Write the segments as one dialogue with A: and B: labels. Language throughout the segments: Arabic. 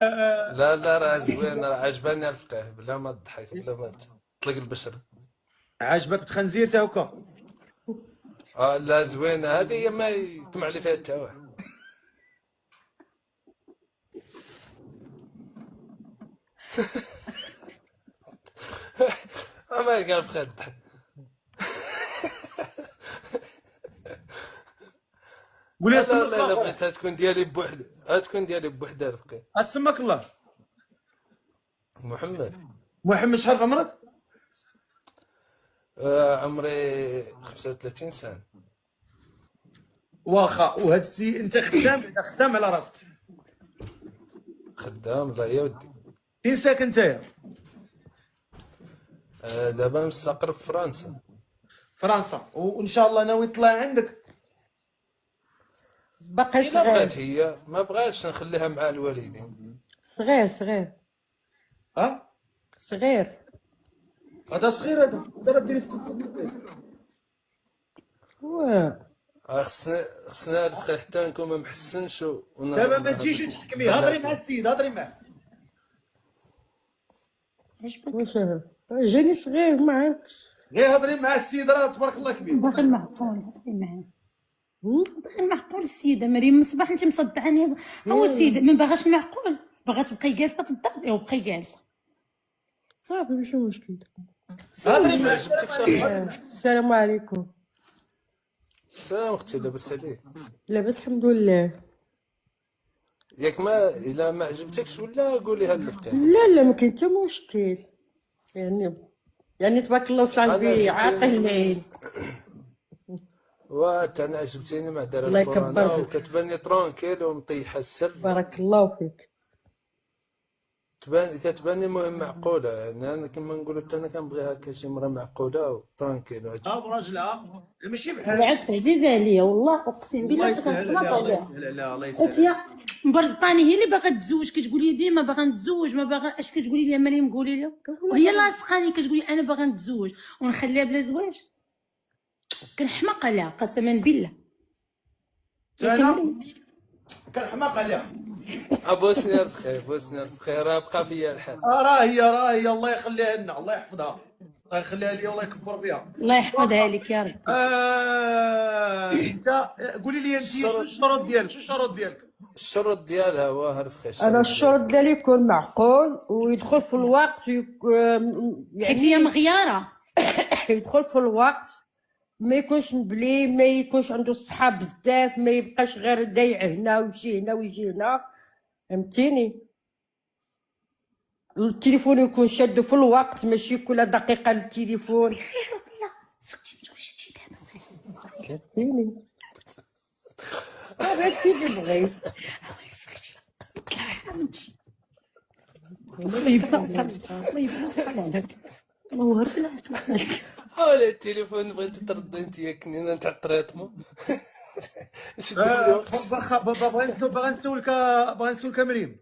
A: لا لا، راه زوين، راه عجباني الفقيه، بلا ما تضحك، بلا ما تطلق البشرة.
B: عاجبك بتخنزير تا هكا؟
A: لا زوينة هذه، هي ما يطمع لي فيها حتى واحد. ما قال فخي الضحك.
B: قول لي
A: لا
B: سماك
A: لا
B: الله
A: لا،
B: خويا.
A: بغيتها تكون ديالي بوحدها، تكون ديالي بوحدها الفقيه.
B: سماك الله.
A: محمد.
B: محمد شحال في عمرك؟
A: عمري 35 سنة.
B: واخا، وهذا السي انت خدام، بعدا خدام على راسك.
A: خدام، لا يا ودي.
B: فين ساكن نتايا؟
A: دابا مستقر في فرنسا.
B: فرنسا، وان شاء الله ناوي تطلع عندك؟
C: باقي
A: إلا بغات
C: صغير
A: هي، ما بغاتش نخليها مع الوالدين.
C: صغير صغير
B: ها؟
C: صغير.
B: هذا صغير، هذا دابا ديري في الكمبيوتر.
C: واه.
A: خصنا الفقيه حتى نكون ما محسنش
B: دابا ما تجيش وتحكمي، هضري مع السيد، هضري معاه.
C: واش جاني صغير ما عرفتش.
B: غير هضري مع السيد، راه تبارك الله كبير.
D: باغي المعقول، هضري معاه. باغي المعقول السيده مريم من الصباح انت مصدعني. هو السيد ما باغاش المعقول، باغا تبقاي جالسه في الدار ايوا بقاي جالسه.
C: صافي ماشي مشكل.
B: هضري
A: ما
B: معاه.
A: عجبتكش اختي؟
C: السلام عليكم.
A: سلام اختي، لاباس عليك؟
C: لاباس الحمد لله.
A: ياك ما الا ما عجبتكش ولا قوليها للفقيه.
C: لا لا ما كاين حتى مشكل. يعني تبارك الله وطلع
A: انا
C: بي عاقل
A: عجبتيني،
C: العين.
A: انا عجبتيني مع دار
C: الله
A: الفرانا،
C: يكبر فيك.
A: وكتباني ترونكيل ومطيحه السر.
C: بارك الله فيك.
A: كتباني مهم معقوله، يعني انا كما نقولوا حتى انا كنبغي هكا شي مرا معقوله وترونكيل
B: براجلها ماشي بحال.
D: بالعكس عزيزه عليا والله، اقسم
B: الله
D: بالله
B: يسهل
D: تكنقلق
B: عليها، الله
D: عليها.
B: يسهل عليها، الله يسهل.
D: قلت يا مبرزطاني هي اللي باغا تتزوج، كتقول لي ديما باغا نتزوج، ما باغا. اش كتقولي لي مريم؟ قولي لي. وهي لاصقاني كتقول لي انا باغا نتزوج ونخليها بلا زواج. كنحماق عليها قسما بالله.
B: انا كنحماق عليها.
A: بوسني الفخير، بوسني الفخير، راه بقى فيا الحال.
B: راه هي الله يخليها لنا، الله يحفظها، الله يخليها لي، والله يكبر بها.
D: الله يحفظها لك يا رب.
B: انت قولي لي انت شنو الشروط ديالك، شنو الشروط ديالك؟
A: الشروط ديالها واه الفخير،
C: انا
A: الشروط
C: الشرط ديالي يكون معقول ويدخل في الوقت
D: حيت هي
C: يعني
D: مغياره.
C: يدخل في الوقت، ما يكونش مبلي، ما يكونش عنده الصحاب بزاف، ما يبقاش غير دايع هنا ويجي هنا ويجي هنا، فهمتيني. التليفون يكون شادو في الوقت، ماشي كل دقيقة التليفون، فهمتيني. هذا الشيء اللي بغيت.
D: الله يبارك الله يبارك.
A: ولا التليفون بغيت ترد انت يا كنينه تاع الطريطمو. نشد في الوقت.
B: باغا نسولك مريم.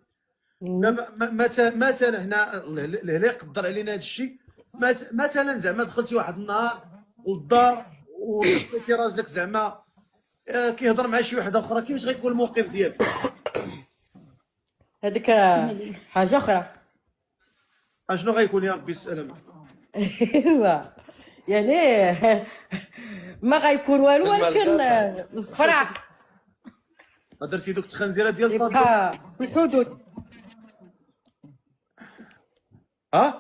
B: دابا مثلا حنا اللي قدر علينا هذا الشيء، مثلا زعما دخلتي واحد النهار للدار ولقيتي راجلك زعما كيهضر مع شي وحده اخرى، كيفاش غيكون الموقف ديالك؟
C: هذيك حاجة أخرى.
B: اشنو غيكون يا ربي السلامه؟
C: ايوا يعني ما غيكون والو، ولكن الفرح
B: درتي دوك التخنزيره ديال الفاضل.
C: يبقى في الحدود.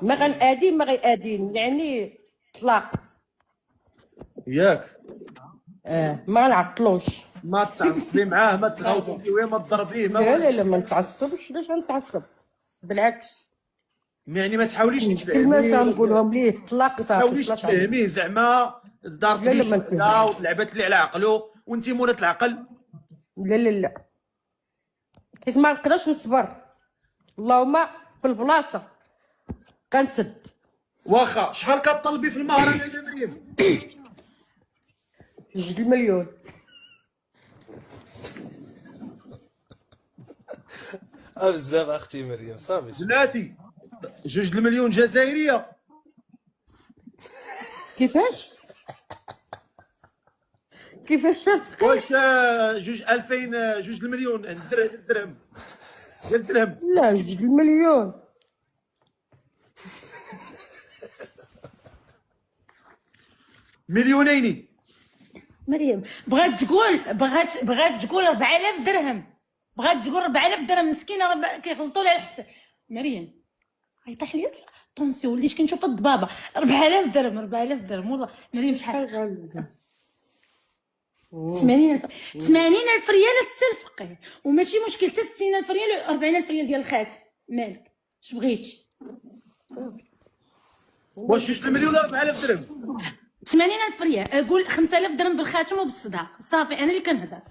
C: ما غنأدي ما غيأدين، يعني طلاق.
B: ياك
C: ما غنعطلوش.
B: ما تعصبي معاه، ما تغوصي ويا ما تضربيه،
C: لا لا لا ما نتعصبش. علاش غنتعصب؟ بالعكس،
B: يعني ما تحاوليش
C: كلمة
B: تفهميه،
C: نقولهم ليه طلاق
B: ما
C: صافي.
B: تحاوليش تفهميه زعما دارت
C: لا
B: ليه
C: لا ما
B: شهده ولعبت ليه على عقله وانت مولات العقل.
C: لا لا لا، حيت ما نقدرش نصبر. اللهم في البلاصة كنسد.
B: واخا شحال كطلبي في المهر يا مريم؟
C: 2 مليون.
A: بزاف اختي مريم، صافي.
B: بناتي 2 المليون جزائريه.
C: كيفاش؟ كيفاش؟
B: واش 2000 2 المليون درهم؟ ديال الدرهم.
C: لا 2 مليون.
B: مليونين.
D: مريم بغات تقول 4000 درهم، بغات تقول 4000 درهم. مسكينه كيغلطوا لها الحساب. مريم غيطيح لي طونسيون، وليت كنشوف الضبابه. 4000 درهم 4000 درهم والله. مريم شحال؟ 80,000 ريال السي الفقيه، وماشي مشكل حتى 60,000 ريال 40,000 ريال ديال الخاتم. مالك اش بغيتي؟
B: واش 2 مليون ولا 4000 درهم؟
D: 80,000 ريال. قول 5,000 درهم بالخاتم وبالصداق. صافي انا اللي كنهضر.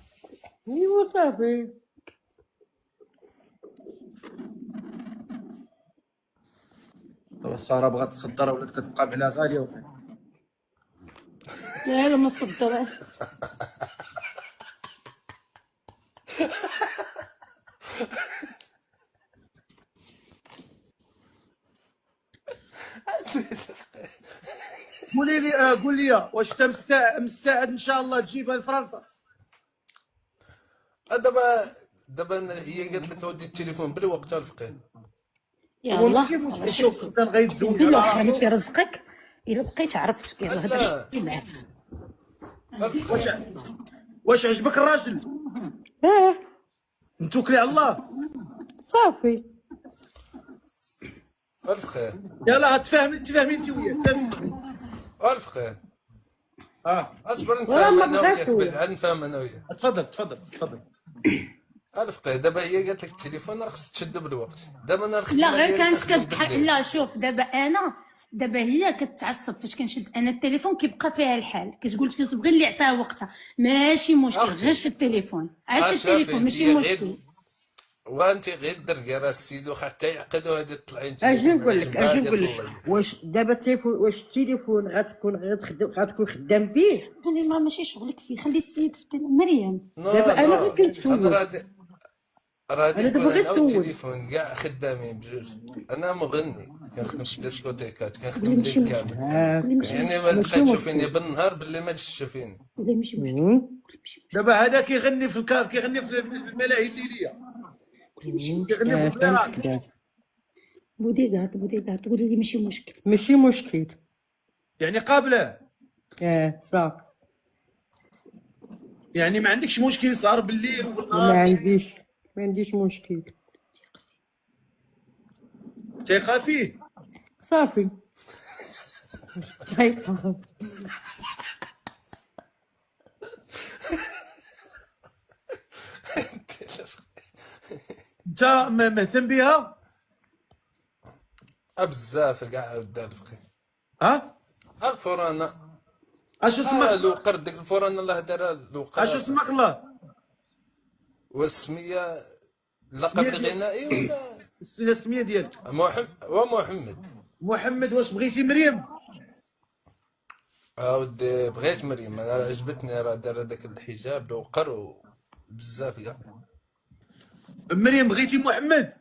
C: ايوا صافي.
B: ساره بغات تصدر ولات كتبقى بلا غاليه.
D: لا ما تصدرش.
B: قول لي واش انت مستعد ان شاء الله تجيبها لفرنسا؟
A: دابا هي قالت لك اودي التليفون بالوقت الفقيه.
D: يا
B: وماشي
D: الله
B: مشكل. شوف الانسان غيتزوج
D: بالله
B: على
D: حالك
B: راسو.
D: يرزقك الا بقيت عرفتك. يلا هذا
B: واش عجبك الراجل؟ نتوكلي على الله.
C: صافي.
A: الفقيه
B: يلا تفاهمي انت وياه.
A: الفقيه اصبر انت.
C: والله ما
A: انا وياك
C: بغاتو.
A: بعد نفهم انا وياك.
B: تفضل.
A: الفقيه دابا هي قالت لك التليفون راه خصك تشدو بالوقت. دابا انا الخدمه
D: لا غير
A: ديالي
D: كانت
A: كنخدم بالليل.
D: لا شوف دابا هي كتعصب فاش كنشد انا التليفون كيبقى فيها الحال. كتقول كتبغي اللي عطاها وقتها. ماشي مشكل غير شد التليفون. عاش التليفون ماشي مشكل.
A: وانت غير دركي راه السيد واخا حتى يعقدوا هذه طلعي انت.
C: اجي نقول لك واش دابا التليفون غتكون خدام به؟
D: قولي ما ماشي شغلك فيه، خلي السيد في مريم.
C: دابا انا غير كنسول.
A: انا راه
C: أنا دابا غير سول.
A: التليفون كاع خدامين بجوج. انا مغني كنخدم في الديسكوتيكات كنخدم الليل كامل. يعني ما تبقى تشوفيني بالنهار باللي ما تشوفيني.
D: ماشي مشكل.
B: دابا هذا كيغني في الكاف، كيغني في الملاهي الليليه، كيغني في البلاصه.
D: بوديغارد تقولي لي
C: ماشي مشكل.
B: يعني قابله.
C: صافي.
B: يعني ما عندكش مشكل صار بالليل
C: ما
B: وبالنهار.
C: عنديش مشكل.
B: ثقه فيه.
C: صافي.
B: انت مهتم بها؟
A: بزاف كاع بدا الفقيه. الفرانا
B: اشو اسمك؟
A: الوقر ديك الفرانا الله دارها الوقر.
B: اشو اسمك الله؟
A: والسميه اللقب الغنائي ولا
B: السميه ديالك؟ محمد. واش بغيتي مريم؟
A: ودي بغيت مريم. انا عجبتني راه دار هذاك الحجاب الوقر وبزاف كاع.
B: مريم بغيتي محمد؟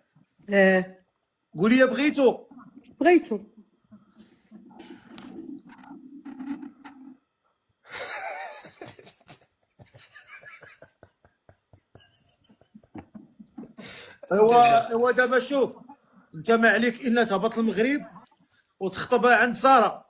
B: قولي لي بغيتو. ايوا دابا شوف، انت ما عليك الا تهبط المغرب وتخطبها عند ساره.